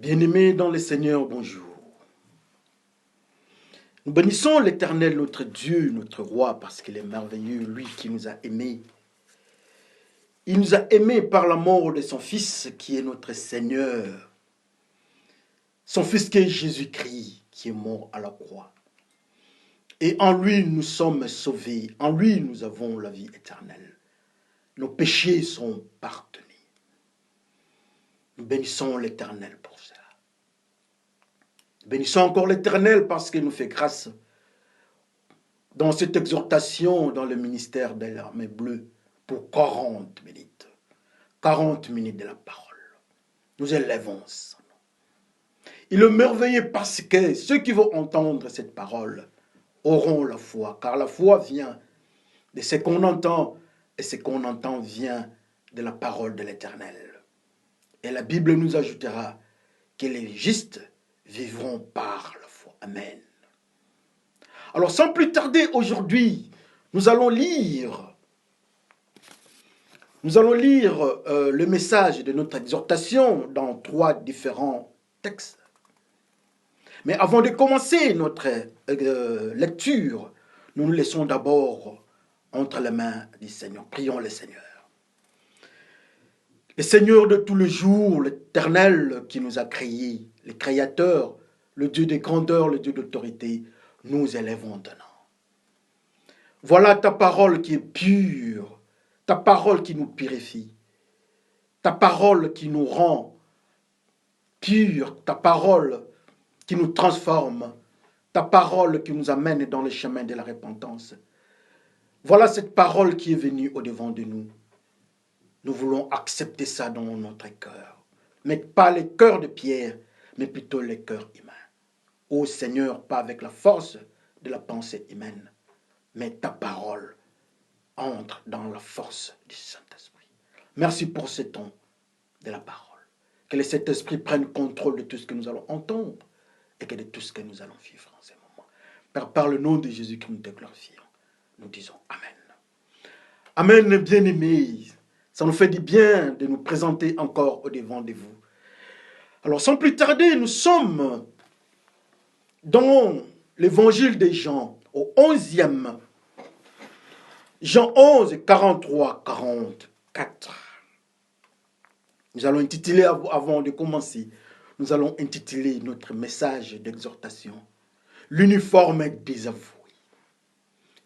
Bien-aimés dans le Seigneur, bonjour. Nous bénissons l'Éternel, notre Dieu, notre Roi, parce qu'il est merveilleux, lui qui nous a aimés. Il nous a aimés par la mort de son Fils, qui est notre Seigneur. Son Fils qui est Jésus-Christ, qui est mort à la croix. Et en lui, nous sommes sauvés. En lui, nous avons la vie éternelle. Nos péchés sont pardonnés. Nous bénissons l'Éternel pour cela. Bénissons encore l'Éternel parce qu'il nous fait grâce dans cette exhortation dans le ministère de l'armée bleue pour 40 minutes. 40 minutes de la parole. Nous élevons son nom. Il est merveilleux parce que ceux qui vont entendre cette parole auront la foi, car la foi vient de ce qu'on entend, et ce qu'on entend vient de la parole de l'Éternel. Et la Bible nous ajoutera que les justes vivront par la foi. Amen. Alors sans plus tarder, aujourd'hui, nous allons lire le message de notre exhortation dans 3 différents textes. Mais avant de commencer notre lecture, nous nous laissons d'abord entre les mains du Seigneur. Prions le Seigneur. Le Seigneur de tous les jours, l'Éternel qui nous a créés, le Créateur, le Dieu de grandeur, le Dieu d'autorité, nous élèvons maintenant. Voilà ta parole qui est pure, ta parole qui nous purifie, ta parole qui nous rend pure, ta parole qui nous transforme, ta parole qui nous amène dans le chemin de la repentance. Voilà cette parole qui est venue au-devant de nous. Nous voulons accepter ça dans notre cœur. Mais pas les cœurs de pierre, mais plutôt les cœurs humains. Ô Seigneur, pas avec la force de la pensée humaine, mais ta parole entre dans la force du Saint-Esprit. Merci pour ce temps de la parole. Que le Saint-Esprit prenne contrôle de tout ce que nous allons entendre et que de tout ce que nous allons vivre en ce moment. Père, par le nom de Jésus que nous te glorifions, nous disons Amen. Amen, bien-aimés. Ça nous fait du bien de nous présenter encore au-devant de vous. Alors, sans plus tarder, nous sommes dans l'évangile de Jean, au 11e. Jean 11, 43, 44. Nous allons intituler, avant de commencer, nous allons intituler notre message d'exhortation, l'uniforme désavoué.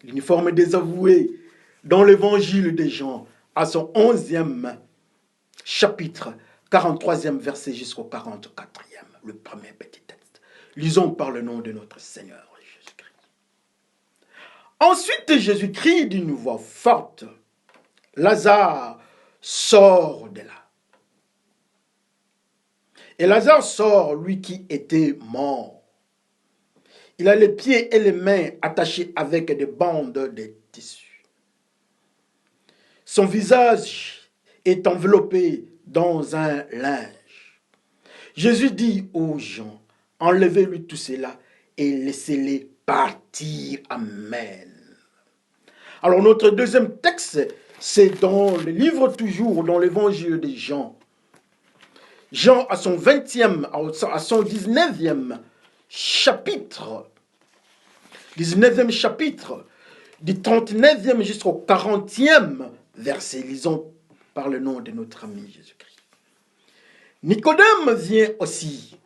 L'uniforme désavoué dans l'évangile de Jean, à son 11e chapitre, 43e verset jusqu'au 44e, le premier petit texte. Lisons par le nom de notre Seigneur Jésus-Christ. Ensuite, Jésus crie d'une voix forte, Lazare, sort de là. Et Lazare sort, lui qui était mort. Il a les pieds et les mains attachés avec des bandes de tissu. Son visage est enveloppé dans un linge. Jésus dit aux gens, enlevez-lui tout cela et laissez-les partir. Amen. Alors notre deuxième texte, c'est dans le livre toujours, dans l'évangile de Jean. Jean à son 20e, à son 19e chapitre, 19e chapitre, du 39e jusqu'au 40e verset. Lisons par le nom de notre ami Jésus-Christ. Nicodème vient aussi.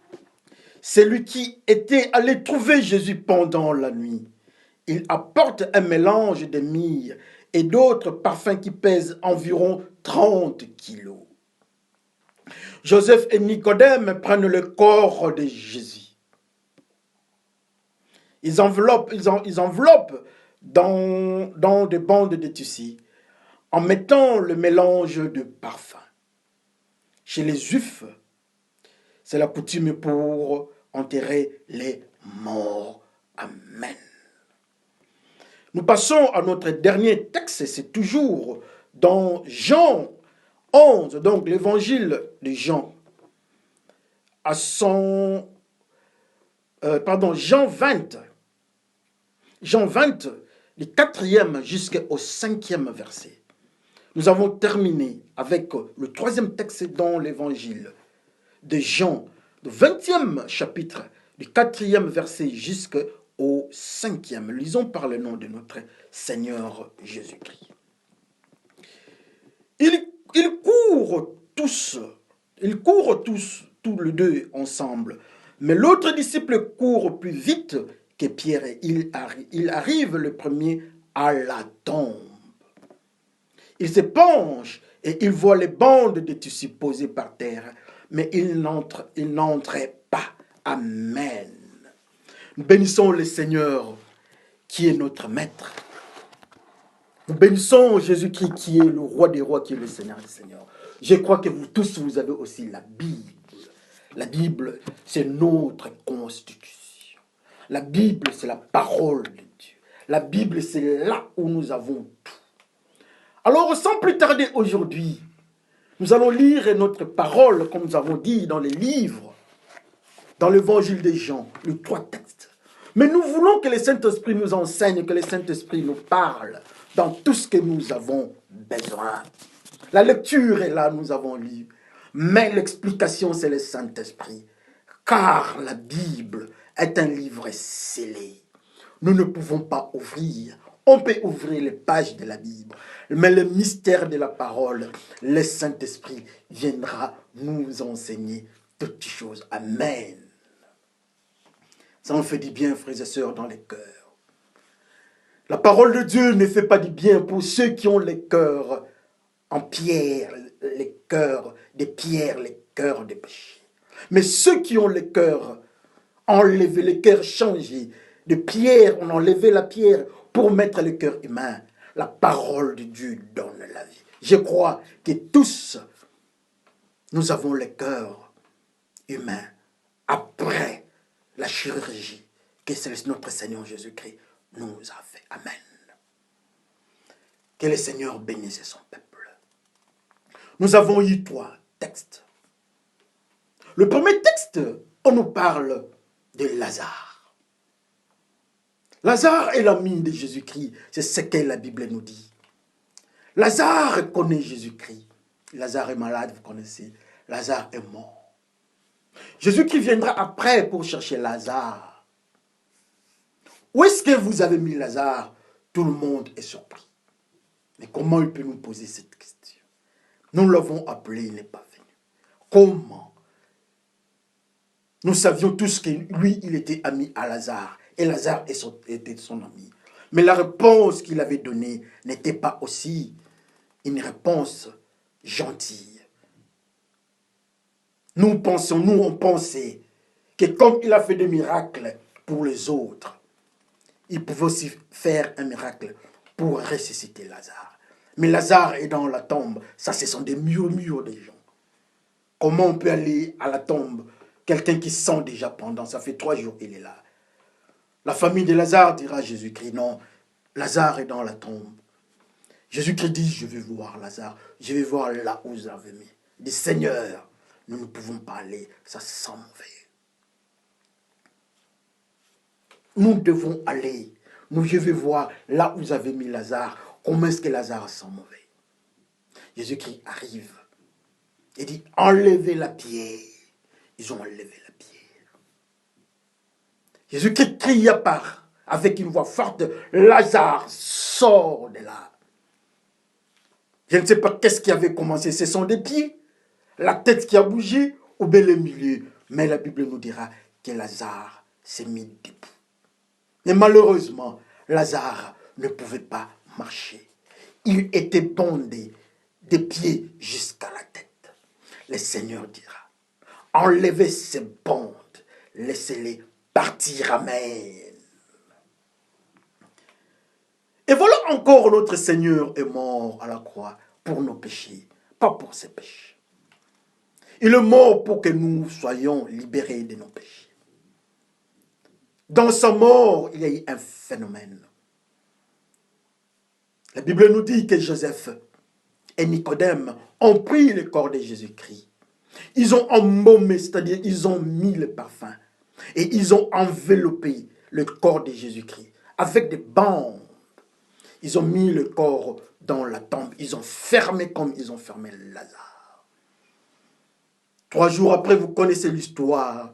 C'est lui qui était allé trouver Jésus pendant la nuit. Il apporte un mélange de myrrhe et d'autres parfums qui pèsent environ 30 kilos. Joseph et Nicodème prennent le corps de Jésus. Ils enveloppent dans des bandes de tissu en mettant le mélange de parfums. Chez les Juifs, c'est la coutume pour enterrer les morts. Amen. Nous passons à notre dernier texte, c'est toujours dans Jean 11, donc l'évangile de Jean, Jean 20. Jean 20, du 4e jusqu'au 5e verset. Nous avons terminé avec le 3e texte dans l'évangile de Jean, du 20e chapitre, du 4e verset jusqu'au 5e. Lisons par le nom de notre Seigneur Jésus-Christ. Ils courent tous les deux ensemble. Mais l'autre disciple court plus vite que Pierre. Il arrive le premier à la tombe. Il se penche et il voit les bandes de tissu posées par terre. Mais il n'entrait pas. Amen. Nous bénissons le Seigneur qui est notre maître. Nous bénissons Jésus-Christ qui est le roi des rois, qui est le Seigneur des seigneurs. Je crois que vous tous, vous avez aussi la Bible. La Bible, c'est notre constitution. La Bible, c'est la parole de Dieu. La Bible, c'est là où nous avons tout. Alors, sans plus tarder aujourd'hui, nous allons lire notre parole, comme nous avons dit dans les livres, dans l'évangile de Jean, les 3 textes. Mais nous voulons que le Saint-Esprit nous enseigne, que le Saint-Esprit nous parle dans tout ce que nous avons besoin. La lecture est là, nous avons lu. Mais l'explication, c'est le Saint-Esprit. Car la Bible est un livre scellé. Nous ne pouvons pas ouvrir. On peut ouvrir les pages de la Bible. Mais le mystère de la parole, le Saint-Esprit viendra nous enseigner toutes choses. Amen. Ça en fait du bien, frères et sœurs, dans les cœurs. La parole de Dieu ne fait pas du bien pour ceux qui ont les cœurs en pierre, les cœurs de pierre, les cœurs de péché. Mais ceux qui ont le cœur enlevé, le cœur changé, de pierre, on a enlevé la pierre pour mettre le cœur humain. La parole de Dieu donne la vie. Je crois que tous, nous avons le cœur humain après la chirurgie que notre Seigneur Jésus-Christ nous a fait. Amen. Que le Seigneur bénisse son peuple. Nous avons eu 3 textes. Le premier texte, on nous parle de Lazare. Lazare est l'ami de Jésus-Christ. C'est ce que la Bible nous dit. Lazare connaît Jésus-Christ. Lazare est malade, vous connaissez. Lazare est mort. Jésus-Christ viendra après pour chercher Lazare. Où est-ce que vous avez mis Lazare? Tout le monde est surpris. Mais comment il peut nous poser cette question? Nous l'avons appelé, il n'est pas venu. Comment? Nous savions tous que lui, il était ami à Lazare. Et Lazare était son ami. Mais la réponse qu'il avait donnée n'était pas aussi une réponse gentille. On pensait que comme il a fait des miracles pour les autres, il pouvait aussi faire un miracle pour ressusciter Lazare. Mais Lazare est dans la tombe. Ça, ce sont des murmures des gens. Comment on peut aller à la tombe? Quelqu'un qui sent déjà pendant, ça fait 3 jours qu'il est là. La famille de Lazare dira à Jésus-Christ, non, Lazare est dans la tombe. Jésus-Christ dit, je vais voir Lazare, je vais voir là où vous avez mis. Il dit, Seigneur, nous ne pouvons pas aller, ça sent mauvais. Nous devons aller. Je vais voir là où vous avez mis Lazare, comment est-ce que Lazare sent mauvais. Jésus-Christ arrive et dit, enlevez la pierre. Ils ont enlevé la pierre. Jésus-Christ cria avec une voix forte, Lazare, sors de là. Je ne sais pas qu'est-ce qui avait commencé. Ce sont des pieds, la tête qui a bougé, ou bien le milieu. Mais la Bible nous dira que Lazare s'est mis debout. Mais malheureusement, Lazare ne pouvait pas marcher. Il était bondé des pieds jusqu'à la tête. Le Seigneur dira, enlevez ces bandes, laissez-les partir. Amen. Et voilà encore notre Seigneur est mort à la croix pour nos péchés, pas pour ses péchés. Il est mort pour que nous soyons libérés de nos péchés. Dans sa mort, il y a eu un phénomène. La Bible nous dit que Joseph et Nicodème ont pris le corps de Jésus-Christ. Ils ont embaumé, c'est-à-dire ils ont mis le parfum. Et ils ont enveloppé le corps de Jésus-Christ avec des bandes. Ils ont mis le corps dans la tombe. Ils ont fermé comme ils ont fermé Lazare. 3 jours après, vous connaissez l'histoire.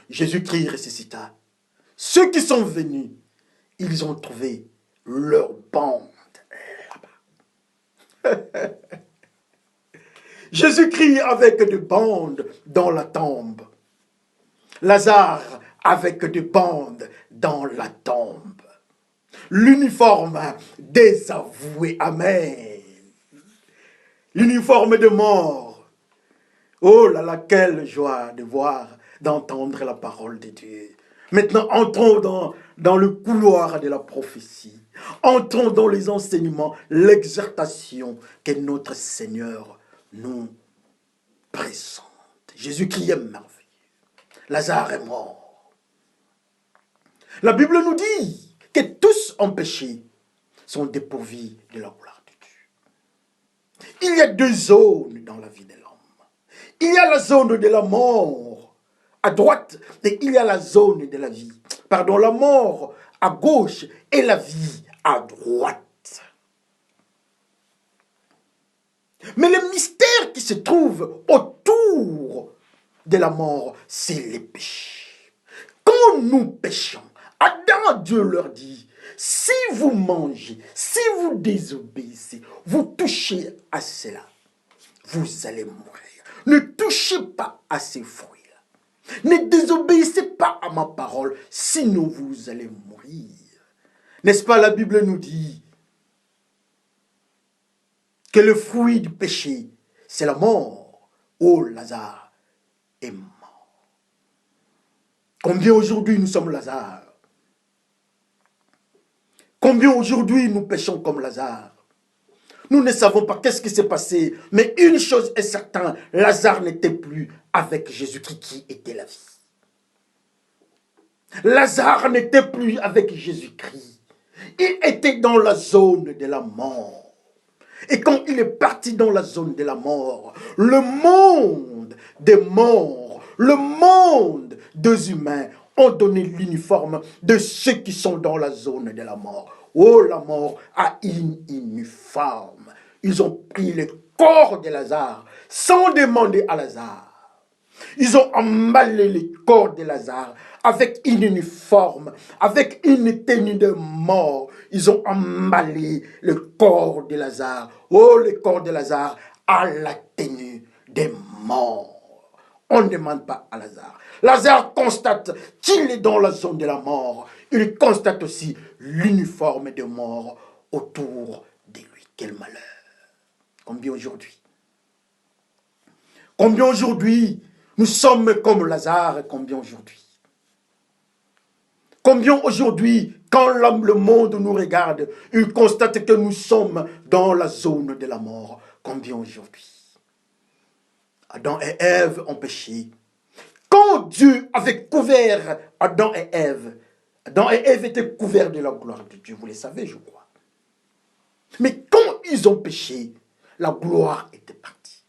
Jésus-Christ ressuscita. Ceux qui sont venus, ils ont trouvé leur bande là-bas. Jésus-Christ avec des bandes dans la tombe. Lazare avec des bandes dans la tombe. L'uniforme désavoué, amen. L'uniforme de mort. Oh là là, quelle joie de voir, d'entendre la parole de Dieu. Maintenant, entrons dans le couloir de la prophétie. Entrons dans les enseignements, l'exhortation que notre Seigneur nous présente. Jésus-Christ est merveilleux. Lazare est mort. La Bible nous dit que tous ont péché, sont dépourvus de la gloire de Dieu. Il y a 2 zones dans la vie de l'homme. Il y a la zone de la mort à droite et il y a la zone de la vie. Pardon, la mort à gauche et la vie à droite. Mais le mystère qui se trouve autour de la mort, c'est les péchés. Quand nous péchons, Adam, Dieu leur dit, si vous mangez, si vous désobéissez, vous touchez à cela, vous allez mourir. Ne touchez pas à ces fruits-là. Ne désobéissez pas à ma parole, sinon vous allez mourir. N'est-ce pas, la Bible nous dit que le fruit du péché, c'est la mort. Oh, Lazare est mort. Combien aujourd'hui nous sommes Lazare? Combien aujourd'hui nous péchons comme Lazare? Nous ne savons pas qu'est-ce qui s'est passé, mais une chose est certaine, Lazare n'était plus avec Jésus-Christ qui était la vie. Lazare n'était plus avec Jésus-Christ. Il était dans la zone de la mort. Et quand il est parti dans la zone de la mort, le monde des morts, le monde des humains ont donné l'uniforme de ceux qui sont dans la zone de la mort. Oh, la mort a une uniforme. Ils ont pris le corps de Lazare sans demander à Lazare. Ils ont emballé le corps de Lazare avec une uniforme, avec une tenue de mort. Ils ont emballé le corps de Lazare. Oh, le corps de Lazare a la tenue des morts. On ne demande pas à Lazare. Lazare constate qu'il est dans la zone de la mort. Il constate aussi l'uniforme de mort autour de lui. Quel malheur. Combien aujourd'hui? Combien aujourd'hui nous sommes comme Lazare? Combien aujourd'hui? Combien aujourd'hui, quand le monde nous regarde, il constate que nous sommes dans la zone de la mort? Combien aujourd'hui? Adam et Ève ont péché. Quand Dieu avait couvert Adam et Ève étaient couverts de la gloire de Dieu, vous le savez, je crois. Mais quand ils ont péché, la gloire était partie.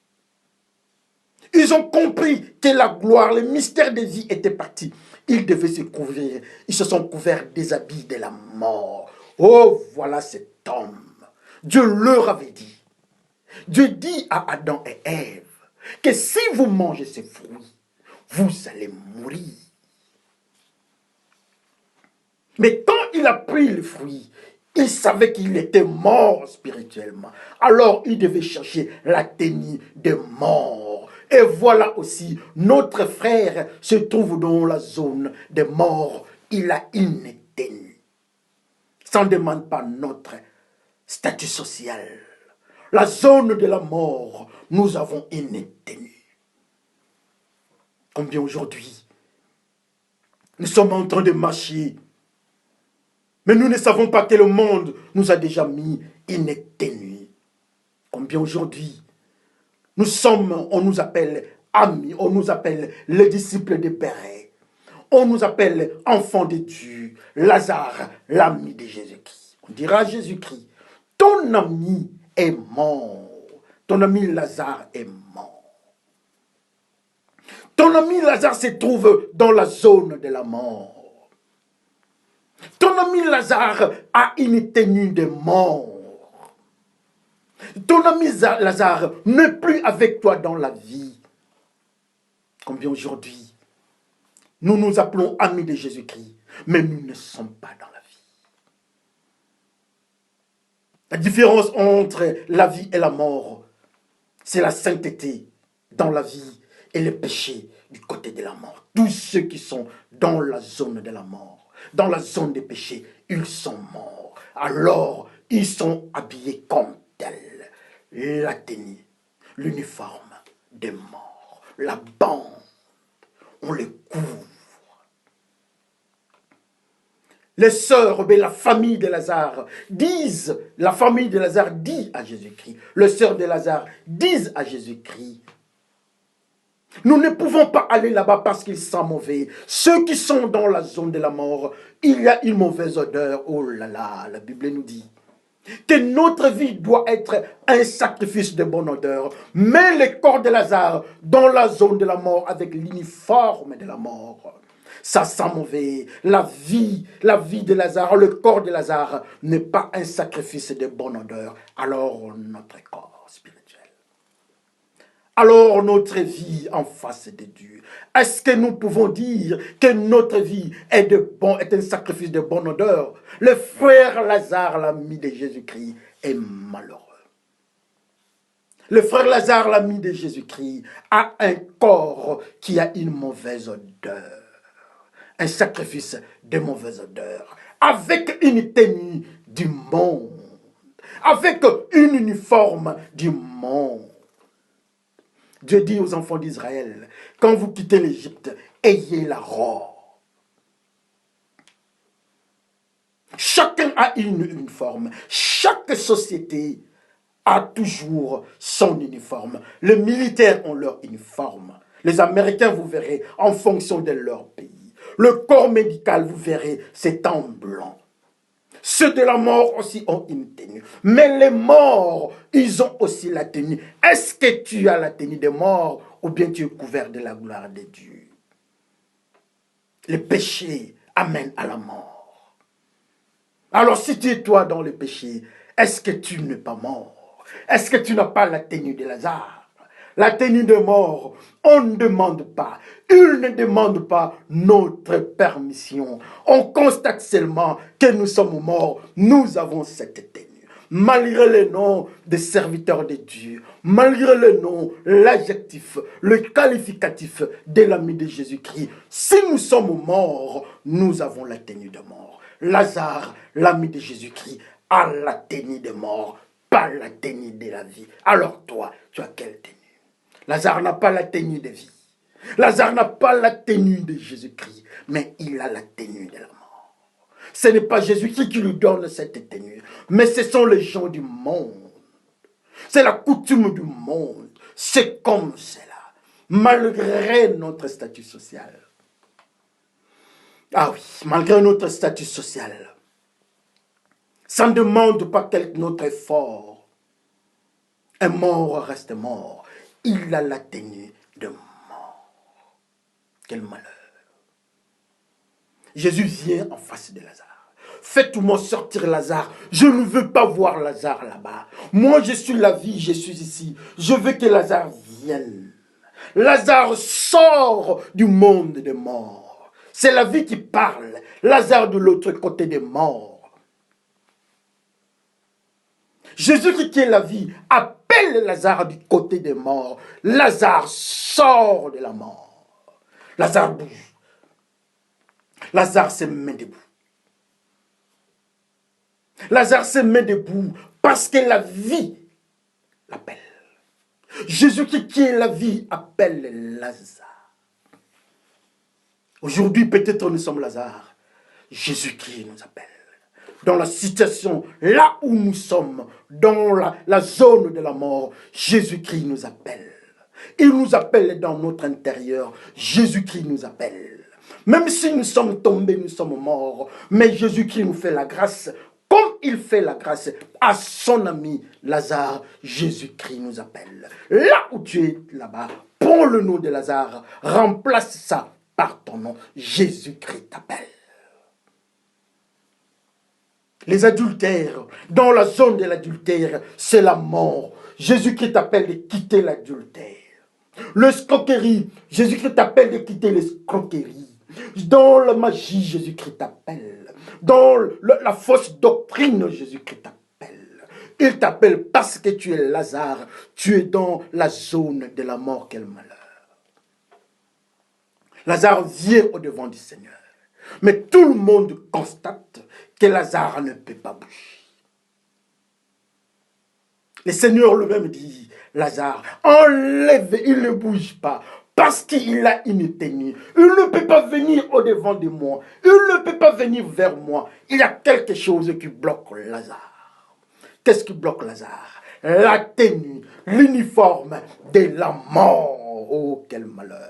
Ils ont compris que la gloire, le mystère de vie était parti. Ils devaient se couvrir. Ils se sont couverts des habits de la mort. Oh, voilà cet homme. Dieu leur avait dit. Dieu dit à Adam et Ève que si vous mangez ces fruits, vous allez mourir. Mais quand il a pris le fruit, il savait qu'il était mort spirituellement. Alors il devait chercher la tenue de mort. Et voilà aussi, notre frère se trouve dans la zone de mort. Il a une tenue. Ça ne demande pas notre statut social. La zone de la mort, nous avons une tenue. Combien aujourd'hui, nous sommes en train de marcher. Mais nous ne savons pas que le monde nous a déjà mis une tenue. Combien aujourd'hui, on nous appelle amis, on nous appelle les disciples de Père. On nous appelle enfants de Dieu, Lazare, l'ami de Jésus-Christ. On dira à Jésus-Christ, ton ami est mort. Ton ami Lazare est mort. Ton ami Lazare se trouve dans la zone de la mort. Ton ami Lazare a une tenue de mort. Ton ami Lazare n'est plus avec toi dans la vie. Combien aujourd'hui, nous nous appelons amis de Jésus-Christ, mais nous ne sommes pas dans la vie. La différence entre la vie et la mort, c'est la sainteté dans la vie et le péché du côté de la mort. Tous ceux qui sont dans la zone de la mort, dans la zone des péchés, ils sont morts. Alors, ils sont habillés comme tels. La tenue, l'uniforme des morts, la bande, on les couvre. Les sœurs, la famille de Lazare disent, la famille de Lazare dit à Jésus-Christ, les sœurs de Lazare disent à Jésus-Christ, nous ne pouvons pas aller là-bas parce qu'il sent mauvais. Ceux qui sont dans la zone de la mort, il y a une mauvaise odeur. Oh là là, la Bible nous dit que notre vie doit être un sacrifice de bonne odeur. Mais le corps de Lazare dans la zone de la mort avec l'uniforme de la mort, ça sent mauvais. La vie de Lazare, le corps de Lazare n'est pas un sacrifice de bonne odeur. Alors notre corps spirituel. Alors notre vie en face de Dieu, est-ce que nous pouvons dire que notre vie est un sacrifice de bonne odeur? Le frère Lazare, l'ami de Jésus-Christ, est malheureux. Le frère Lazare, l'ami de Jésus-Christ, a un corps qui a une mauvaise odeur. Un sacrifice de mauvaise odeur. Avec une tenue du monde. Avec une uniforme du monde. Dieu dit aux enfants d'Israël, quand vous quittez l'Égypte, ayez la robe. Chacun a une uniforme. Chaque société a toujours son uniforme. Les militaires ont leur uniforme. Les Américains, vous verrez, en fonction de leur pays. Le corps médical, vous verrez, c'est en blanc. Ceux de la mort aussi ont une tenue. Mais les morts, ils ont aussi la tenue. Est-ce que tu as la tenue des morts ou bien tu es couvert de la gloire de Dieu? Le péché amène à la mort. Alors si tu es toi dans le péché, est-ce que tu n'es pas mort? Est-ce que tu n'as pas la tenue de Lazare? La tenue de mort, on ne demande pas. Il ne demande pas notre permission. On constate seulement que nous sommes morts. Nous avons cette tenue. Malgré le nom des serviteurs de Dieu, malgré le nom, l'adjectif, le qualificatif de l'ami de Jésus-Christ, si nous sommes morts, nous avons la tenue de mort. Lazare, l'ami de Jésus-Christ, a la tenue de mort, pas la tenue de la vie. Alors toi, tu as quelle tenue? Lazare n'a pas la tenue de vie. Lazare n'a pas la tenue de Jésus-Christ, mais il a la tenue de la mort. Ce n'est pas Jésus-Christ qui lui donne cette tenue, mais ce sont les gens du monde. C'est la coutume du monde. C'est comme cela, malgré notre statut social. Ah oui, malgré notre statut social, ça ne demande pas notre effort. Un mort reste mort. Il a la tenue de mort. Quel malheur. Jésus vient en face de Lazare. Faites-moi sortir Lazare. Je ne veux pas voir Lazare là-bas. Moi, je suis la vie, je suis ici. Je veux que Lazare vienne. Lazare sort du monde des morts. C'est la vie qui parle. Lazare de l'autre côté des morts. Jésus qui est la vie appelle Lazare du côté des morts. Lazare sort de la mort. Lazare bouge. Lazare se met debout. Lazare se met debout parce que la vie l'appelle. Jésus qui est la vie appelle Lazare. Aujourd'hui, peut-être nous sommes Lazare. Jésus qui nous appelle. Dans la situation, là où nous sommes, dans la zone de la mort, Jésus-Christ nous appelle. Il nous appelle dans notre intérieur. Jésus-Christ nous appelle. Même si nous sommes tombés, nous sommes morts, mais Jésus-Christ nous fait la grâce. Comme il fait la grâce à son ami Lazare, Jésus-Christ nous appelle. Là où tu es là-bas, prends le nom de Lazare, remplace ça par ton nom. Jésus-Christ t'appelle. Les adultères, dans la zone de l'adultère, c'est la mort. Jésus-Christ t'appelle de quitter l'adultère. L'escroquerie, Jésus-Christ t'appelle de quitter l'escroquerie. Dans la magie, Jésus-Christ t'appelle. Dans la fausse doctrine, Jésus-Christ t'appelle. Il t'appelle parce que tu es Lazare. Tu es dans la zone de la mort, quel malheur. Lazare vient au-devant du Seigneur. Mais tout le monde constate que Lazare ne peut pas bouger. Le Seigneur lui-même dit, Lazare, enlève, il ne bouge pas. Parce qu'il a une tenue. Il ne peut pas venir au-devant de moi. Il ne peut pas venir vers moi. Il y a quelque chose qui bloque Lazare. Qu'est-ce qui bloque Lazare? La tenue, l'uniforme de la mort. Oh, quel malheur.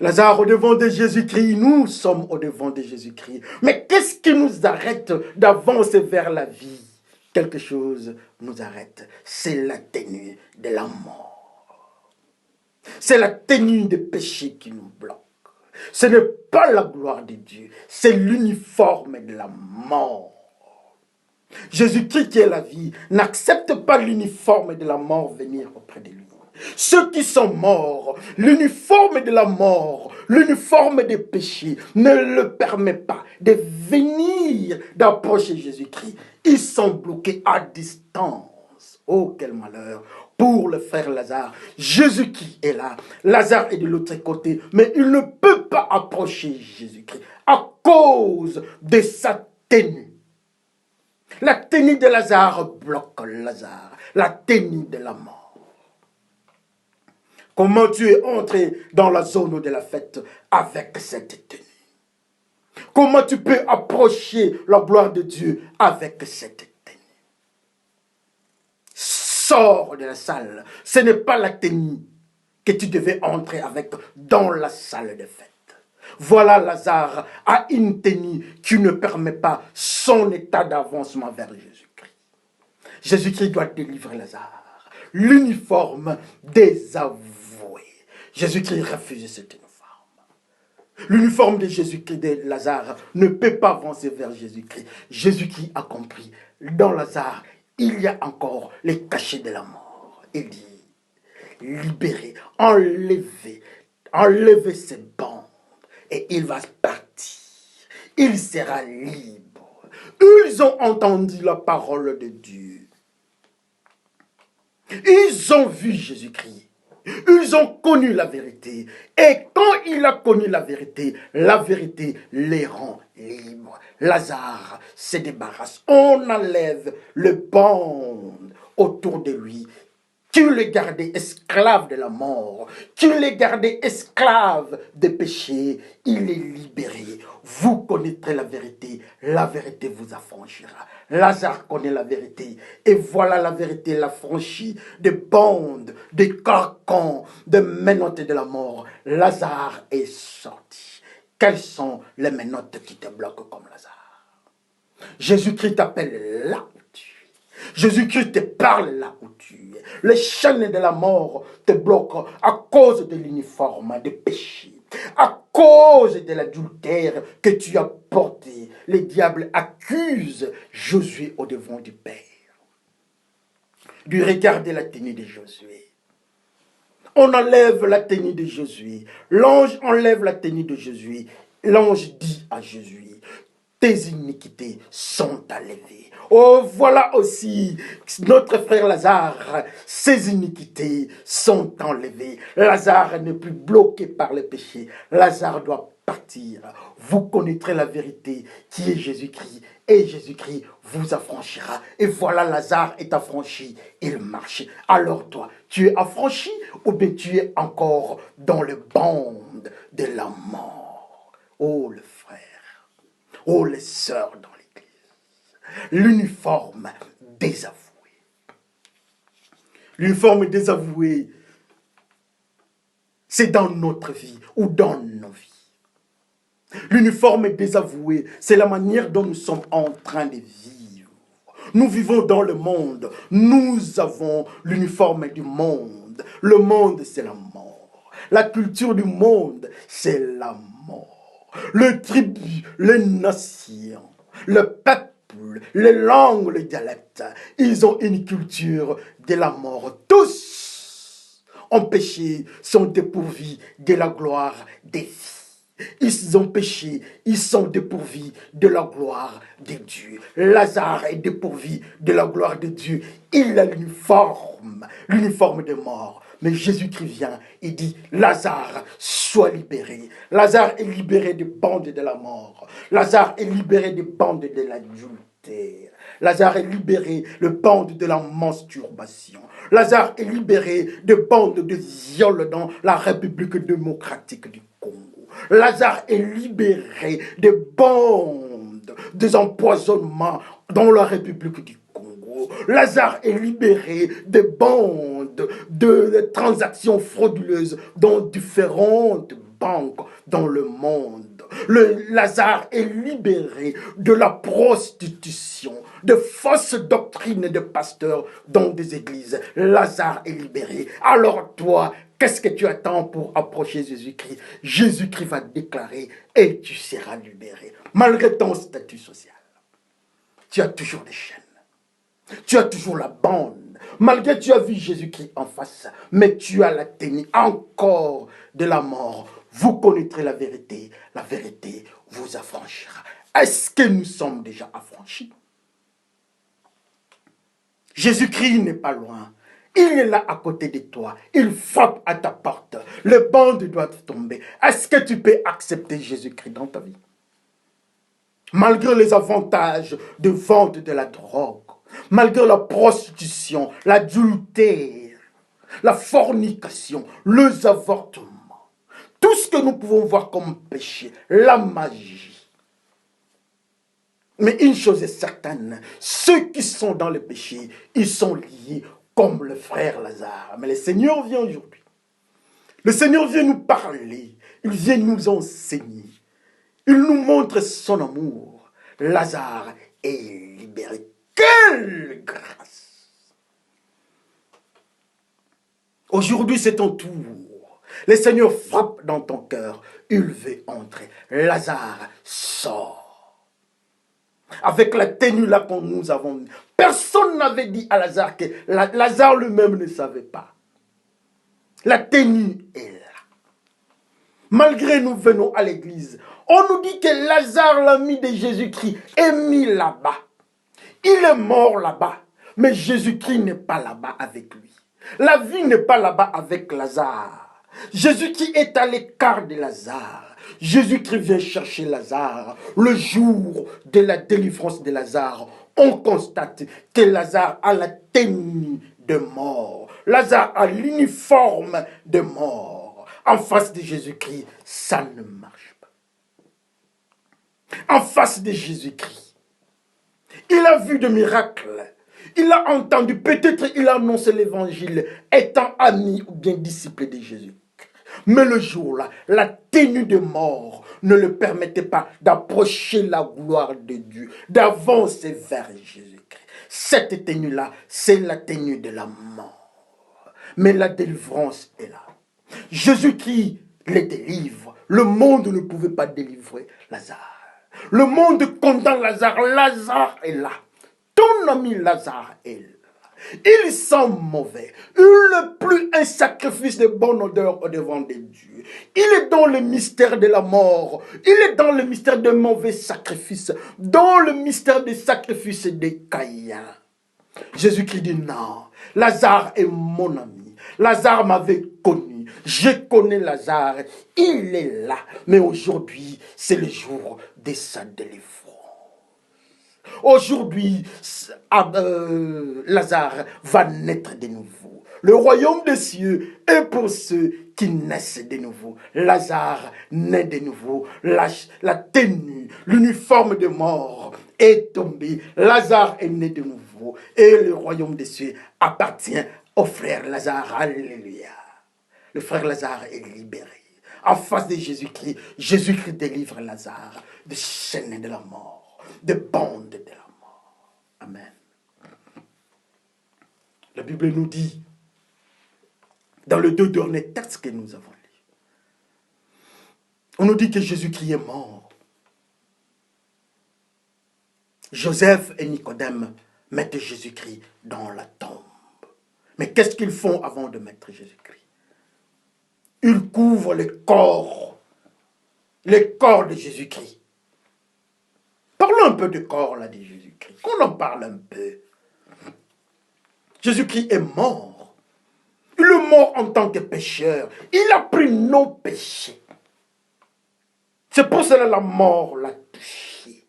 Lazare au-devant de Jésus-Christ, nous sommes au-devant de Jésus-Christ. Mais qu'est-ce qui nous arrête d'avancer vers la vie? Quelque chose nous arrête. C'est la tenue de la mort. C'est la tenue des péchés qui nous bloque. Ce n'est pas la gloire de Dieu, c'est l'uniforme de la mort. Jésus-Christ qui est la vie n'accepte pas l'uniforme de la mort venir auprès de lui. Ceux qui sont morts, l'uniforme de la mort, l'uniforme des péchés ne le permet pas de venir, d'approcher Jésus-Christ. Ils sont bloqués à distance. Oh, quel malheur pour le frère Lazare. Jésus-Christ est là, Lazare est de l'autre côté, mais il ne peut pas approcher Jésus-Christ à cause de sa tenue. La tenue de Lazare bloque Lazare, la tenue de la mort. Comment tu es entré dans la zone de la fête avec cette tenue? Comment tu peux approcher la gloire de Dieu avec cette tenue? Sors de la salle. Ce n'est pas la tenue que tu devais entrer avec dans la salle de fête. Voilà, Lazare a une tenue qui ne permet pas son état d'avancement vers Jésus-Christ. Jésus-Christ doit délivrer Lazare. L'uniforme désavoué. Jésus-Christ refuse cet uniforme. L'uniforme de Jésus-Christ, de Lazare, ne peut pas avancer vers Jésus-Christ. Jésus-Christ a compris. Dans Lazare, il y a encore les cachets de la mort. Il dit, libérez, enlevez ses bandes et il va partir. Il sera libre. Ils ont entendu la parole de Dieu. Ils ont vu Jésus-Christ. Ils ont connu la vérité. Et quand il a connu la vérité les rend libres. Lazare se débarrasse. On enlève le bande autour de lui. Tu le gardais esclave de la mort. Tu le gardais esclave des péchés. Il est libéré. Vous connaîtrez la vérité vous affranchira. Lazare connaît la vérité. Et voilà la vérité l'affranchit des bandes, des carcans, des menottes de la mort. Lazare est sorti. Quelles sont les menottes qui te bloquent comme Lazare? Jésus-Christ t'appelle là où tu es. Jésus-Christ te parle là où tu es. Les chaînes de la mort te bloquent à cause de l'uniforme des péchés. À cause de l'adultère que tu as porté, le diable accuse Josué au devant du Père. Du regard de la tenue de Josué. On enlève la tenue de Josué. L'ange enlève la tenue de Josué. L'ange dit à Josué, tes iniquités sont enlevées. Oh, voilà aussi notre frère Lazare, ses iniquités sont enlevées. Lazare n'est plus bloqué par le péché. Lazare doit partir. Vous connaîtrez la vérité qui est Jésus-Christ. Et Jésus-Christ vous affranchira. Et voilà, Lazare est affranchi. Il marche. Alors toi, tu es affranchi ou bien tu es encore dans le bande de la mort? Oh, le frère. Oh, les sœurs dans l'église. L'uniforme désavoué. L'uniforme désavoué, c'est dans notre vie ou dans nos vies. L'uniforme désavoué, c'est la manière dont nous sommes en train de vivre. Nous vivons dans le monde. Nous avons l'uniforme du monde. Le monde, c'est la mort. La culture du monde, c'est la mort. Le tribu, les nations, le peuple, les langues, les dialectes, ils ont une culture de la mort. Tous ont péché sont dépourvus de la gloire des vies. Ils ont péché, ils sont dépourvus de la gloire de Dieu. Lazare est dépourvu de la gloire de Dieu. Il a l'uniforme de mort. Mais Jésus-Christ vient et dit, Lazare, sois libéré. Lazare est libéré des bandes de la mort. Lazare est libéré des bandes de l'adultère. Lazare est libéré des bandes de la masturbation. Lazare est libéré des bandes de viol dans la République démocratique du Congo. Lazare est libéré des bandes des empoisonnements dans la République du Congo. Lazare est libéré des bandes de transactions frauduleuses dans différentes banques dans le monde. Lazare est libéré de la prostitution, de fausses doctrines de pasteurs dans des églises. Lazare est libéré. Alors toi, qu'est-ce que tu attends pour approcher Jésus-Christ? Jésus-Christ va déclarer et tu seras libéré. Malgré ton statut social, tu as toujours des chaînes. Tu as toujours la bande. Malgré que tu as vu Jésus-Christ en face, mais tu as la tenue encore de la mort. Vous connaîtrez la vérité vous affranchira. Est-ce que nous sommes déjà affranchis? Jésus-Christ n'est pas loin. Il est là à côté de toi. Il frappe à ta porte. Les bandes doivent tomber. Est-ce que tu peux accepter Jésus-Christ dans ta vie? Malgré les avantages de vente de la drogue, malgré la prostitution, l'adultère, la fornication, les avortements, tout ce que nous pouvons voir comme péché, la magie. Mais une chose est certaine, ceux qui sont dans le péché, ils sont liés comme le frère Lazare. Mais le Seigneur vient aujourd'hui. Le Seigneur vient nous parler, il vient nous enseigner. Il nous montre son amour. Lazare est libéré. Quelle grâce! Aujourd'hui, c'est ton tour. Le Seigneur frappe dans ton cœur. Il veut entrer. Lazare sort. Avec la tenue là que nous avons mis. Personne n'avait dit à Lazare que Lazare lui-même ne savait pas. La tenue est là. Malgré nous venons à l'église, on nous dit que Lazare, l'ami de Jésus-Christ, est mis là-bas. Il est mort là-bas, mais Jésus-Christ n'est pas là-bas avec lui. La vie n'est pas là-bas avec Lazare. Jésus-Christ est à l'écart de Lazare. Jésus-Christ vient chercher Lazare. Le jour de la délivrance de Lazare, on constate que Lazare a la tenue de mort. Lazare a l'uniforme de mort. En face de Jésus-Christ, ça ne marche pas. En face de Jésus-Christ, il a vu des miracles. Il a entendu, peut-être il a annoncé l'évangile, étant ami ou bien disciple de Jésus. Mais le jour-là, la tenue de mort ne le permettait pas d'approcher la gloire de Dieu, d'avancer vers Jésus-Christ. Cette tenue-là, c'est la tenue de la mort. Mais la délivrance est là. Jésus-Christ les délivre. Le monde ne pouvait pas délivrer Lazare. Le monde condamne Lazare. Lazare est là. Ton ami Lazare est là. Il sent mauvais. Il n'est plus un sacrifice de bonne odeur au devant de Dieu. Il est dans le mystère de la mort. Il est dans le mystère de mauvais sacrifices. Dans le mystère des sacrifices des Caïens. Jésus-Christ dit non. Lazare est mon ami. Lazare m'avait connu. Je connais Lazare. Il est là. Mais aujourd'hui, c'est le jour de sa délivrance. Aujourd'hui, Lazare va naître de nouveau. Le royaume des cieux est pour ceux qui naissent de nouveau. Lazare naît de nouveau. La tenue, l'uniforme de mort est tombé. Lazare est né de nouveau. Et le royaume des cieux appartient au frère Lazare. Alléluia. Le frère Lazare est libéré. En face de Jésus-Christ, Jésus-Christ délivre Lazare des chaînes de la mort, des bandes de la mort. Amen. La Bible nous dit, dans les deux derniers textes que nous avons lus, on nous dit que Jésus-Christ est mort. Joseph et Nicodème mettent Jésus-Christ dans la tombe. Mais qu'est-ce qu'ils font avant de mettre Jésus-Christ? il couvre les corps de Jésus-Christ. Parlons un peu du corps là de Jésus-Christ, qu'on en parle un peu. Jésus-Christ est mort. Il est mort en tant que pécheur. Il a pris nos péchés. C'est pour cela que la mort l'a touché.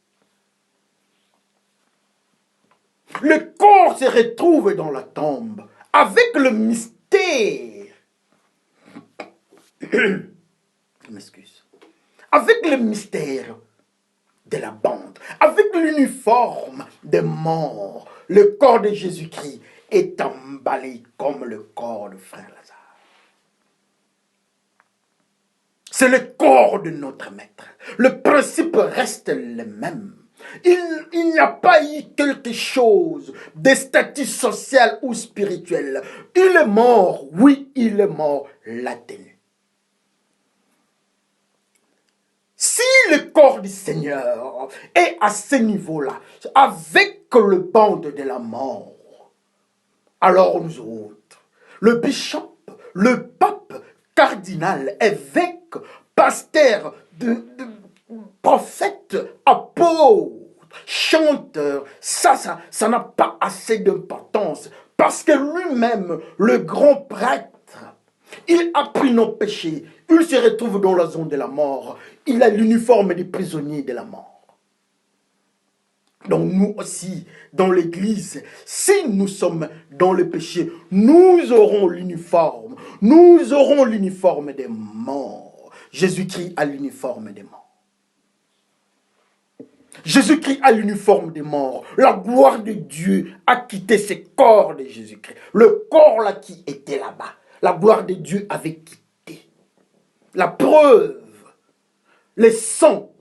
Le corps se retrouve dans la tombe avec le mystère. Je m'excuse. Avec le mystère de la bande, avec l'uniforme des morts, le corps de Jésus-Christ est emballé comme le corps de frère Lazare. C'est le corps de notre maître. Le principe reste le même. Il n'y a pas eu quelque chose de statut social ou spirituel. Il est mort, oui, il est mort, l'a tenu. Si le corps du Seigneur est à ce niveau-là, avec le bande de la mort, alors nous autres, le bishop, le pape, cardinal, évêque, pasteur, prophète, apôtre, chanteur, ça n'a pas assez d'importance parce que lui-même, le grand prêtre, il a pris nos péchés, il se retrouve dans la zone de la mort, il a l'uniforme des prisonniers de la mort. Donc nous aussi, dans l'église, si nous sommes dans le péché, nous aurons l'uniforme des morts. Jésus-Christ a l'uniforme des morts. Jésus-Christ a l'uniforme des morts. La gloire de Dieu a quitté ce corps de Jésus-Christ. Le corps là qui était là-bas, la gloire de Dieu avait quitté. La preuve, le sang,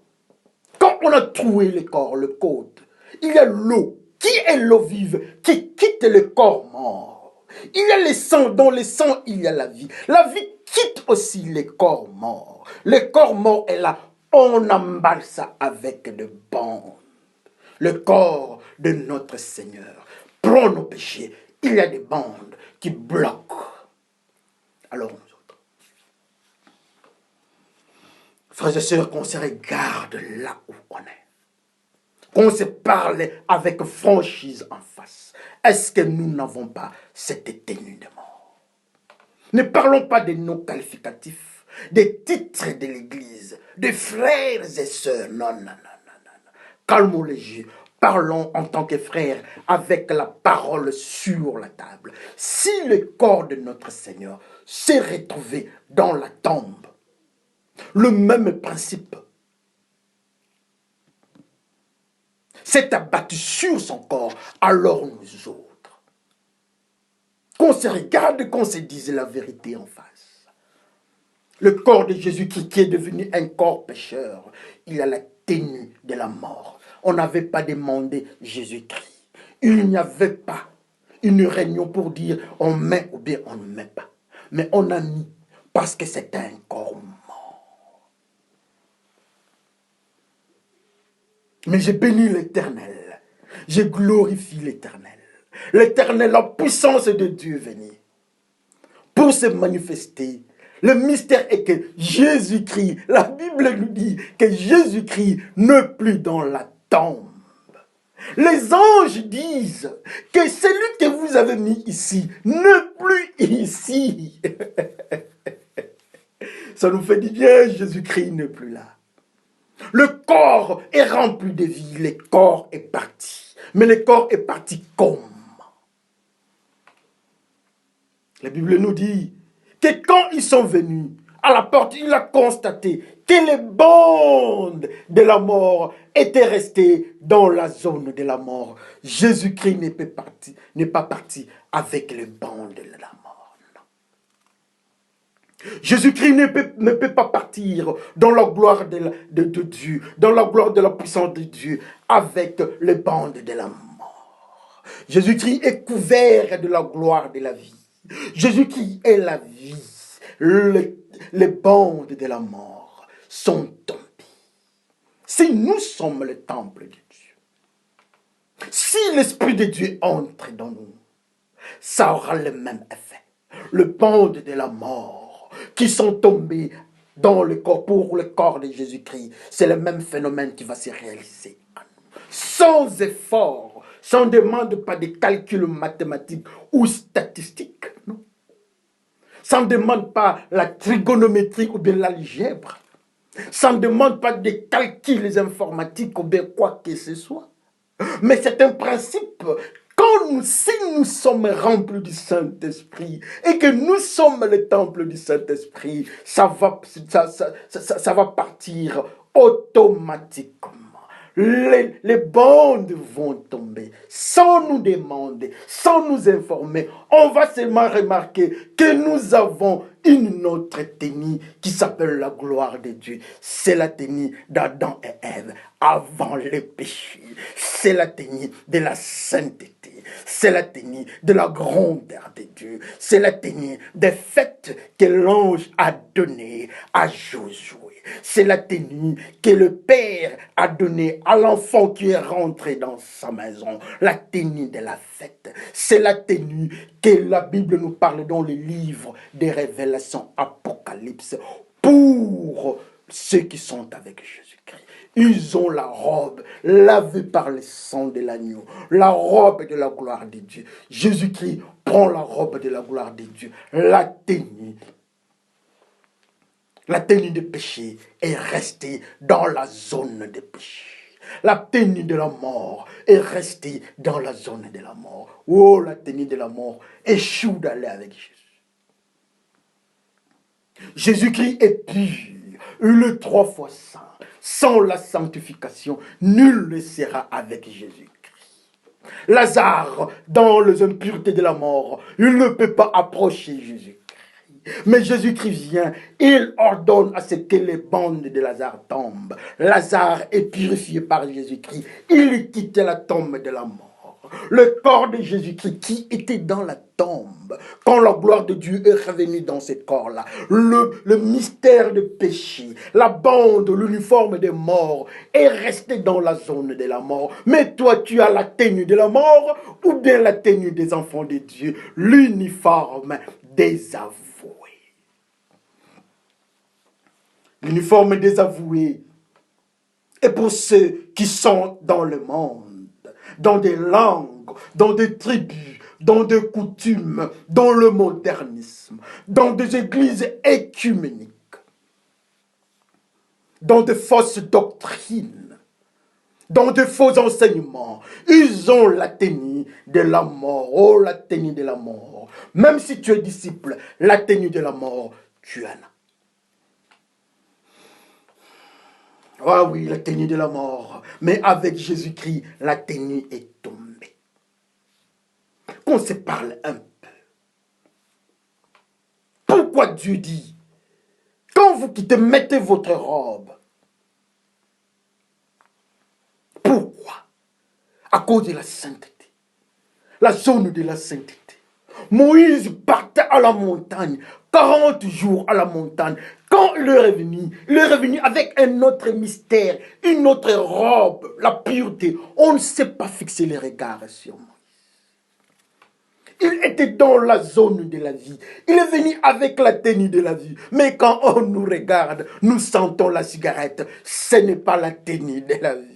quand on a trouvé le corps, le code, il y a l'eau. Qui est l'eau vive qui quitte le corps mort? Il y a le sang, dans le sang il y a la vie. La vie quitte aussi le corps mort. Le corps mort est là. On emballe ça avec des bandes. Le corps de notre Seigneur prend nos péchés. Il y a des bandes qui bloquent. Alors nous autres, frères et sœurs, qu'on se regarde là où on est. Qu'on se parle avec franchise en face. Est-ce que nous n'avons pas cette tenue de mort? Ne parlons pas de nos qualificatifs, des titres de l'Église, des frères et sœurs. Non, non, non, non, non. Calmons les yeux. Parlons en tant que frères avec la parole sur la table. Si le corps de notre Seigneur s'est retrouvé dans la tombe, le même principe s'est abattu sur son corps, alors nous autres, qu'on se regarde, qu'on se dise la vérité en face. Le corps de Jésus qui est devenu un corps pécheur, il a la tenue de la mort. On n'avait pas demandé Jésus-Christ. Il n'y avait pas une réunion pour dire on met ou bien on ne met pas. Mais on a mis parce que c'était un corps mort. Mais j'ai béni l'Éternel. Je glorifie l'Éternel. L'Éternel, la puissance de Dieu venue pour se manifester. Le mystère est que Jésus-Christ, la Bible nous dit que Jésus-Christ n'est plus dans la tombe. Les anges disent que celui que vous avez mis ici n'est plus ici. Ça nous fait du bien, Jésus-Christ n'est plus là. Le corps est rempli de vie, le corps est parti. Mais le corps est parti comme? La Bible nous dit que quand ils sont venus à la porte, il a constaté que les bandes de la mort étaient restées dans la zone de la mort. Jésus-Christ n'est pas parti avec les bandes de la mort. Jésus-Christ ne peut pas partir dans la gloire de Dieu, dans la gloire de la puissance de Dieu, avec les bandes de la mort. Jésus-Christ est couvert de la gloire de la vie. Jésus-Christ est la vie. Les bandes de la mort sont tombées. Si nous sommes le temple de Dieu, si l'Esprit de Dieu entre dans nous, ça aura le même effet. Le bande de la mort qui sont tombés dans le corps, pour le corps de Jésus-Christ. C'est le même phénomène qui va se réaliser à nous. Sans effort, ça ne demande pas de calculs mathématiques ou statistiques, non. Ça ne demande pas la trigonométrie ou bien l'algèbre. Ça ne demande pas des calculs informatiques ou bien quoi que ce soit. Mais c'est un principe. Si nous sommes remplis du Saint-Esprit et que nous sommes le temple du Saint-Esprit, ça va partir automatiquement. Les bandes vont tomber sans nous demander, sans nous informer. On va seulement remarquer que nous avons une autre tenue qui s'appelle la gloire de Dieu. C'est la tenue d'Adam et Ève avant le péché. C'est la tenue de la sainteté. C'est la tenue de la grandeur de Dieu. C'est la tenue des fêtes que l'ange a données à Josué. C'est la tenue que le Père a donnée à l'enfant qui est rentré dans sa maison. La tenue de la fête. C'est la tenue que la Bible nous parle dans les livres des révélations Apocalypse pour ceux qui sont avec Jésus-Christ. Ils ont la robe lavée par le sang de l'agneau, la robe de la gloire de Dieu. Jésus-Christ prend la robe de la gloire de Dieu, la tenue de péché est restée dans la zone de péché. La tenue de la mort est restée dans la zone de la mort. Oh, la tenue de la mort échoue d'aller avec Jésus. Jésus-Christ est pur, le 3 fois saint. Sans la sanctification, nul ne sera avec Jésus-Christ. Lazare, dans les impuretés de la mort, il ne peut pas approcher Jésus. Mais Jésus-Christ vient, il ordonne à ce que les bandes de Lazare tombent. Lazare est purifié par Jésus-Christ. Il quitte la tombe de la mort. Le corps de Jésus-Christ qui était dans la tombe, quand la gloire de Dieu est revenue dans ce corps-là, le mystère de péché, la bande, l'uniforme des morts est resté dans la zone de la mort. Mais toi, tu as la tenue de la mort ou bien la tenue des enfants de Dieu, l'uniforme des avoués. L'uniforme des avoués est pour ceux qui sont dans le monde, dans des langues, dans des tribus, dans des coutumes, dans le modernisme, dans des églises écuméniques, dans de fausses doctrines, dans de faux enseignements. Ils ont la tenue de la mort. Oh, la tenue de la mort. Même si tu es disciple, la tenue de la mort, tu en as. Ah oui, la tenue de la mort. Mais avec Jésus-Christ, la tenue est tombée. Qu'on se parle un peu. Pourquoi Dieu dit, quand vous quittez, mettez votre robe. Pourquoi? À cause de la sainteté. La zone de la sainteté. Moïse partait à la montagne, 40 jours à la montagne. Quand il est revenu avec un autre mystère, une autre robe, la pureté. On ne sait pas fixer les regards sur Moïse. Il était dans la zone de la vie. Il est venu avec la tenue de la vie. Mais quand on nous regarde, nous sentons la cigarette. Ce n'est pas la tenue de la vie.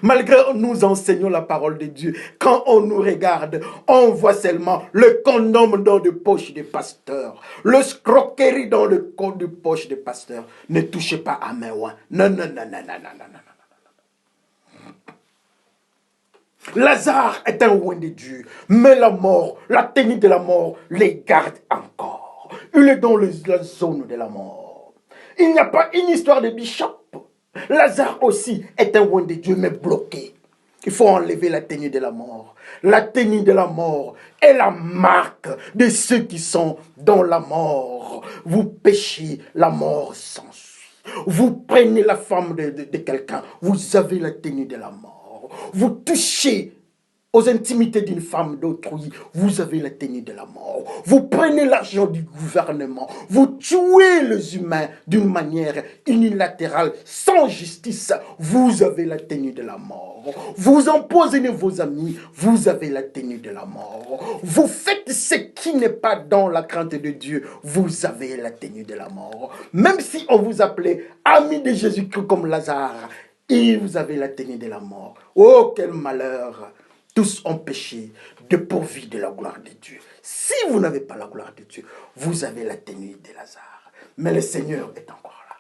Malgré nous enseignons la parole de Dieu, quand on nous regarde, on voit seulement le condom dans les poches des pasteurs, le scroquerie dans le col de poche des pasteurs. Ne touchez pas à mes oins. Non, non, non, non, non, non, non, non. Lazare est un oint de Dieu, mais la mort, la tenue de la mort, les garde encore. Il est dans la zone de la mort. Il n'y a pas une histoire de bishop. Lazare aussi est un oint de Dieu, mais bloqué. Il faut enlever la tenue de la mort. La tenue de la mort est la marque de ceux qui sont dans la mort. Vous péchez, la mort s'ensuit. Vous prenez la femme de quelqu'un, vous avez la tenue de la mort. Vous touchez aux intimités d'une femme d'autrui, vous avez la tenue de la mort. Vous prenez l'argent du gouvernement, vous tuez les humains d'une manière unilatérale, sans justice, vous avez la tenue de la mort. Vous empoisonnez vos amis, vous avez la tenue de la mort. Vous faites ce qui n'est pas dans la crainte de Dieu, vous avez la tenue de la mort. Même si on vous appelait ami de Jésus-Christ comme Lazare, et vous avez la tenue de la mort. Oh, quel malheur! Tous ont péché, dépourvus de la gloire de Dieu. Si vous n'avez pas la gloire de Dieu, vous avez la tenue de Lazare. Mais le Seigneur est encore là.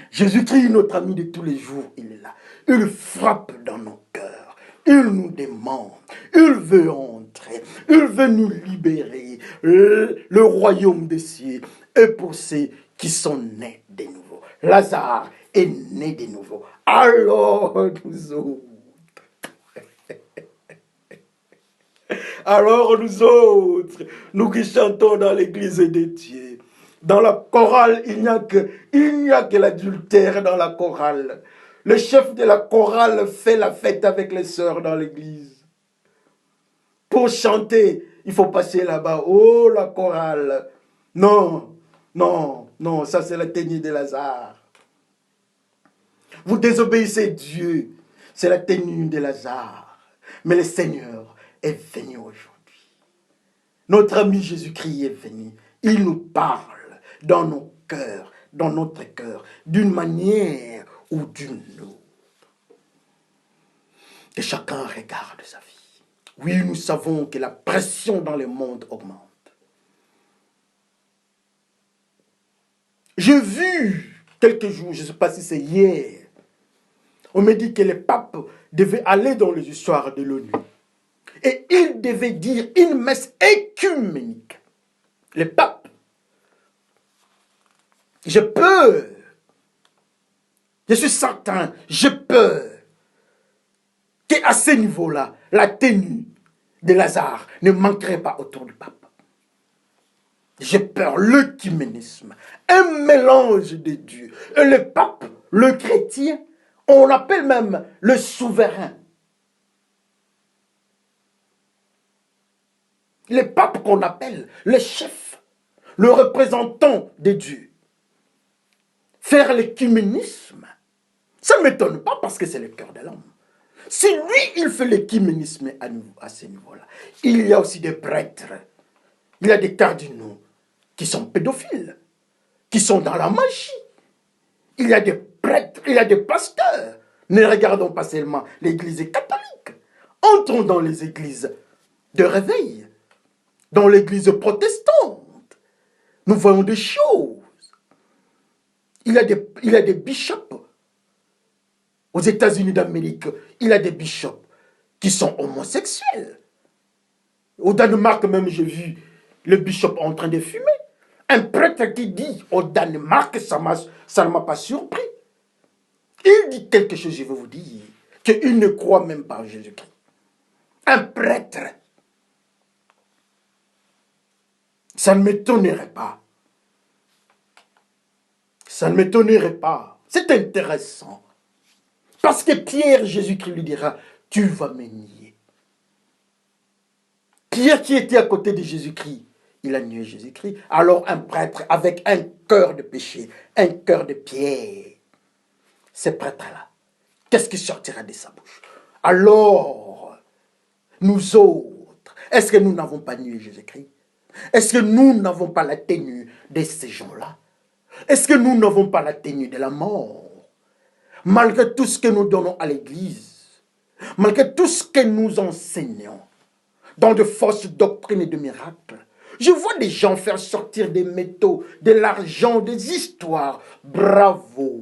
Jésus-Christ, notre ami de tous les jours, il est là. Il frappe dans nos cœurs. Il nous demande. Il veut entrer. Il veut nous libérer. Le royaume des cieux est pour ceux qui sont nés de nouveau. Lazare est né de nouveau. Alors nous autres. Alors nous autres, nous qui chantons dans l'église de Dieu, dans la chorale, il n'y a que l'adultère dans la chorale. Le chef de la chorale fait la fête avec les sœurs dans l'église. Pour chanter, il faut passer là-bas. Oh, la chorale. Non, non, non, ça c'est la tenue de Lazare. Vous désobéissez Dieu, c'est la tenue de Lazare. Mais le Seigneur est venu aujourd'hui. Notre ami Jésus-Christ est venu. Il nous parle dans nos cœurs, dans notre cœur, d'une manière ou d'une autre. Que chacun regarde sa vie. Oui, nous savons que la pression dans le monde augmente. J'ai vu quelques jours, je ne sais pas si c'est hier, on me dit que les papes devaient aller dans les histoires de l'ONU. Et ils devaient dire une messe écuménique. Les papes. Je peux. Je suis certain, je peux. Qu'à ce niveau-là, la tenue de Lazare ne manquerait pas autour du pape. J'ai peur, l'œcuménisme, un mélange de Dieu. Et le pape, le chrétien, on l'appelle même le souverain. Le pape qu'on appelle le chef, le représentant de Dieu. Faire l'écuménisme, ça ne m'étonne pas parce que c'est le cœur de l'homme. Si lui, il fait l'écuménisme à ce niveau-là, il y a aussi des prêtres, il y a des cardinaux qui sont pédophiles, qui sont dans la magie. Il y a des prêtres, il y a des pasteurs. Ne regardons pas seulement l'église catholique. Entrons dans les églises de réveil, dans l'église protestante. Nous voyons des choses. Il y a des bishops. Aux États-Unis d'Amérique, il y a des bishops qui sont homosexuels. Au Danemark même, j'ai vu le bishop en train de fumer. Un prêtre qui dit au Danemark, ça ne m'a pas surpris. Il dit quelque chose, je vais vous dire, qu'il ne croit même pas en Jésus-Christ. Un prêtre. Ça ne m'étonnerait pas. Ça ne m'étonnerait pas. C'est intéressant. Parce que Pierre, Jésus-Christ lui dira, tu vas me nier. Pierre qui était à côté de Jésus-Christ, il a nié Jésus-Christ. Alors un prêtre avec un cœur de péché, un cœur de pierre, ce prêtre-là, qu'est-ce qui sortira de sa bouche? Alors, nous autres, est-ce que nous n'avons pas nié Jésus-Christ? Est-ce que nous n'avons pas la tenue de ces gens-là? Est-ce que nous n'avons pas la tenue de la mort? Malgré tout ce que nous donnons à l'Église, malgré tout ce que nous enseignons, dans de fausses doctrines et de miracles, je vois des gens faire sortir des métaux, de l'argent, des histoires. Bravo!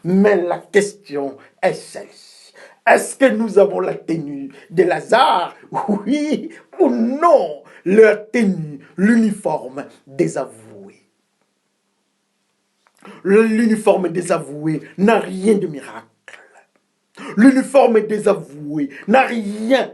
Mais la question est celle-ci. Est-ce que nous avons la tenue de Lazare? Oui ou non? La tenue, l'uniforme désavoué. L'uniforme désavoué n'a rien de miracle. L'uniforme désavoué n'a rien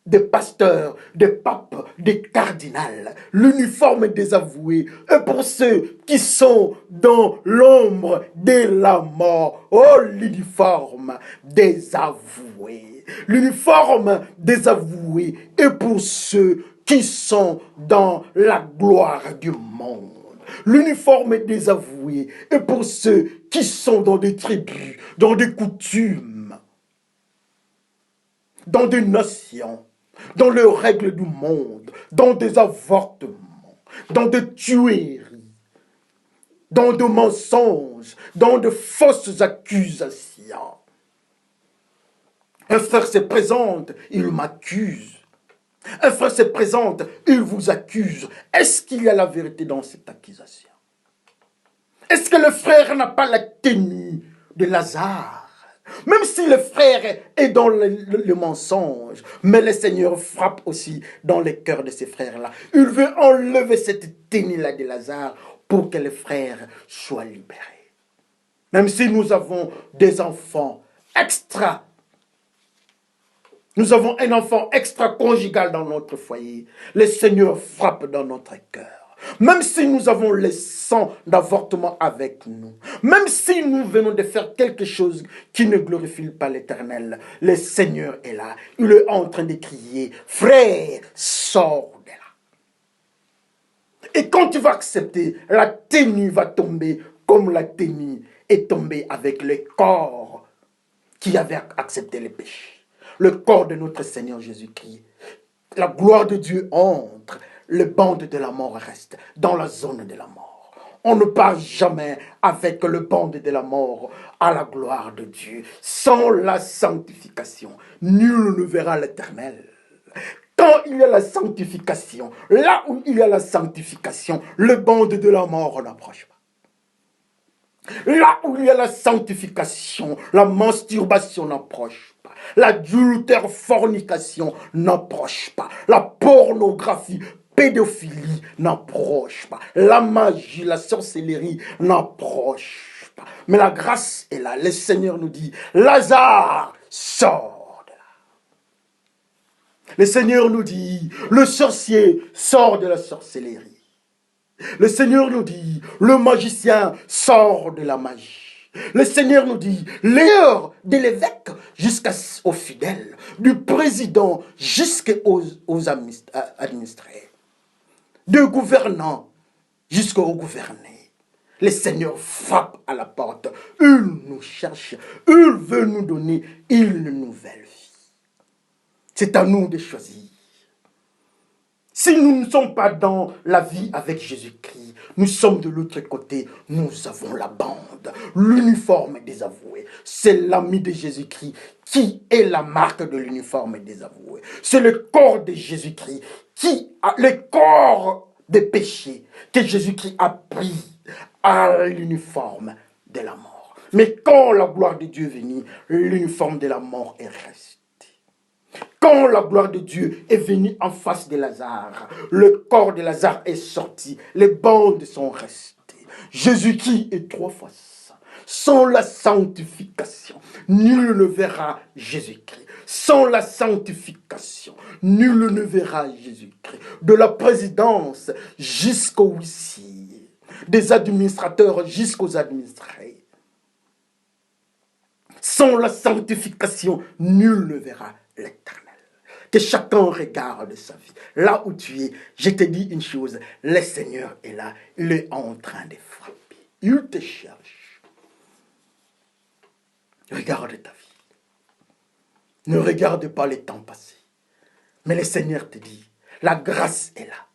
de pasteur, de pape, de cardinal. L'uniforme désavoué est pour ceux qui sont dans l'ombre de la mort. Oh, l'uniforme désavoué. L'uniforme des avoués est pour ceux qui sont dans la gloire du monde. L'uniforme des avoués est pour ceux qui sont dans des tribus, dans des coutumes, dans des nations, dans les règles du monde, dans des avortements, dans des tueries, dans des mensonges, dans de fausses accusations. Un frère se présente, il m'accuse. Un frère se présente, il vous accuse. Est-ce qu'il y a la vérité dans cette accusation? Est-ce que le frère n'a pas la tenue de Lazare? Même si le frère est dans le mensonge, mais le Seigneur frappe aussi dans les cœurs de ces frères-là. Il veut enlever cette tenue-là de Lazare pour que le frère soit libéré. Même si nous avons des enfants extra, nous avons un enfant extra-conjugal dans notre foyer, le Seigneur frappe dans notre cœur. Même si nous avons le sang d'avortement avec nous, même si nous venons de faire quelque chose qui ne glorifie pas l'Éternel, le Seigneur est là. Il est en train de crier, frère, sors de là. Et quand tu vas accepter, la tenue va tomber comme la tenue est tombée avec le corps qui avait accepté le péché. Le corps de notre Seigneur Jésus-Christ. La gloire de Dieu entre, le bande de la mort reste dans la zone de la mort. On ne part jamais avec le bande de la mort à la gloire de Dieu. Sans la sanctification, nul ne verra l'Éternel. Quand il y a la sanctification, là où il y a la sanctification, le bande de la mort n'approche pas. Là où il y a la sanctification, la masturbation n'approche pas. L'adultère, fornication n'approche pas. La pornographie, pédophilie n'approche pas. La magie, la sorcellerie n'approche pas. Mais la grâce est là. Le Seigneur nous dit, Lazare, sors de là. Le Seigneur nous dit, le sorcier sort de la sorcellerie. Le Seigneur nous dit, le magicien sort de la magie. Le Seigneur nous dit, l'heure de l'évêque jusqu'aux fidèles, du président jusqu'aux administrés, du gouvernant jusqu'aux gouvernés. Le Seigneur frappe à la porte. Il nous cherche. Il veut nous donner une nouvelle vie. C'est à nous de choisir. Si nous ne sommes pas dans la vie avec Jésus-Christ, nous sommes de l'autre côté, nous avons la bande, l'uniforme des avoués. C'est l'ami de Jésus-Christ qui est la marque de l'uniforme des avoués. C'est le corps de Jésus-Christ qui a le corps des péchés que Jésus-Christ a pris à l'uniforme de la mort. Mais quand la gloire de Dieu est venue, l'uniforme de la mort est resté. Quand la gloire de Dieu est venue en face de Lazare, le corps de Lazare est sorti, les bandes sont restées. Jésus-Christ est trois fois saint. Sans la sanctification, nul ne verra Jésus-Christ. Sans la sanctification, nul ne verra Jésus-Christ. De la présidence jusqu'aux huissiers, des administrateurs jusqu'aux administrés. Sans la sanctification, nul ne verra l'Éternel. Que chacun regarde sa vie. Là où tu es, je te dis une chose, le Seigneur est là, il est en train de frapper. Il te cherche. Regarde ta vie. Ne regarde pas les temps passés. Mais le Seigneur te dit, la grâce est là.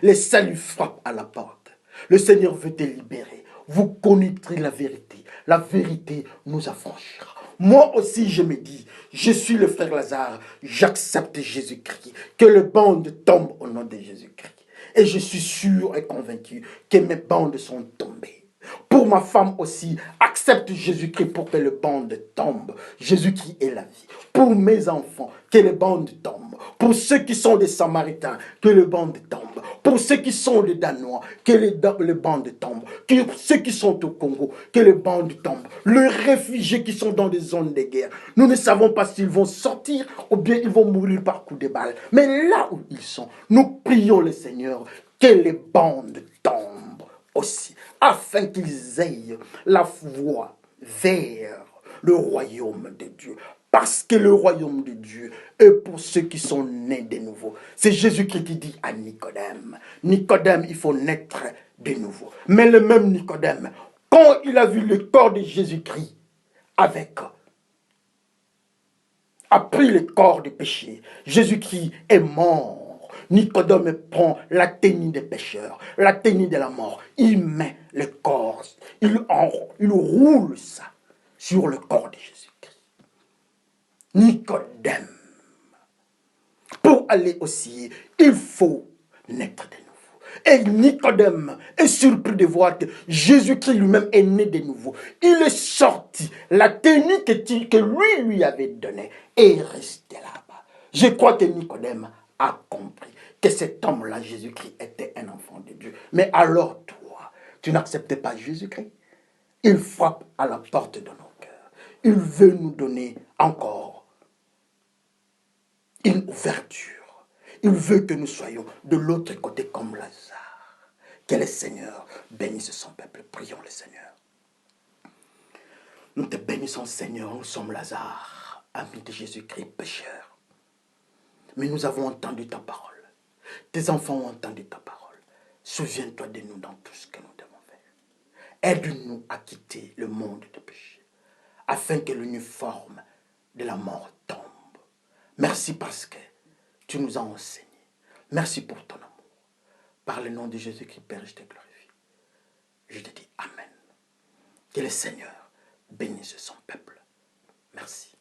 Le salut frappe à la porte. Le Seigneur veut te libérer. Vous connaîtrez la vérité. La vérité nous affranchira. Moi aussi, je me dis, je suis le frère Lazare, j'accepte Jésus-Christ, que le bande tombe au nom de Jésus-Christ. Et je suis sûr et convaincu que mes bandes sont tombées. Pour ma femme aussi, accepte Jésus-Christ pour que le bande tombe. Jésus-Christ est la vie. Pour mes enfants, que le bande tombe. Pour ceux qui sont des Samaritains, que le bande tombe. Pour ceux qui sont des Danois, que le bande tombe. Pour ceux qui sont au Congo, que le bande tombe. Les réfugiés qui sont dans des zones de guerre, nous ne savons pas s'ils vont sortir ou bien ils vont mourir par coup de balle. Mais là où ils sont, nous prions le Seigneur que les bandes tombent aussi, afin qu'ils aient la voie vers le royaume de Dieu. Parce que le royaume de Dieu est pour ceux qui sont nés de nouveau. C'est Jésus-Christ qui dit à Nicodème, Nicodème, il faut naître de nouveau. Mais le même Nicodème, quand il a vu le corps de Jésus-Christ a pris le corps du péché, Jésus-Christ est mort. Nicodème prend la tenue des pécheurs, la tenue de la mort. Il met le corps, il roule ça sur le corps de Jésus-Christ. Nicodème, pour aller au ciel, il faut naître de nouveau. Et Nicodème est surpris de voir que Jésus-Christ lui-même est né de nouveau. Il est sorti, la tenue que lui avait donnée est restée là-bas. Je crois que Nicodème a compris que cet homme-là, Jésus-Christ, était un enfant de Dieu. Mais alors toi, tu n'acceptais pas Jésus-Christ. Il frappe à la porte de nos cœurs. Il veut nous donner encore une ouverture. Il veut que nous soyons de l'autre côté comme Lazare. Que le Seigneur bénisse son peuple. Prions le Seigneur. Nous te bénissons, Seigneur. Nous sommes Lazare, ami de Jésus-Christ, pécheur. Mais nous avons entendu ta parole. Tes enfants ont entendu ta parole. Souviens-toi de nous dans tout ce que nous devons faire. Aide-nous à quitter le monde de péché, afin que l'uniforme de la mort tombe. Merci parce que tu nous as enseigné. Merci pour ton amour. Par le nom de Jésus-Christ, Père, je te glorifie. Je te dis Amen. Que le Seigneur bénisse son peuple. Merci.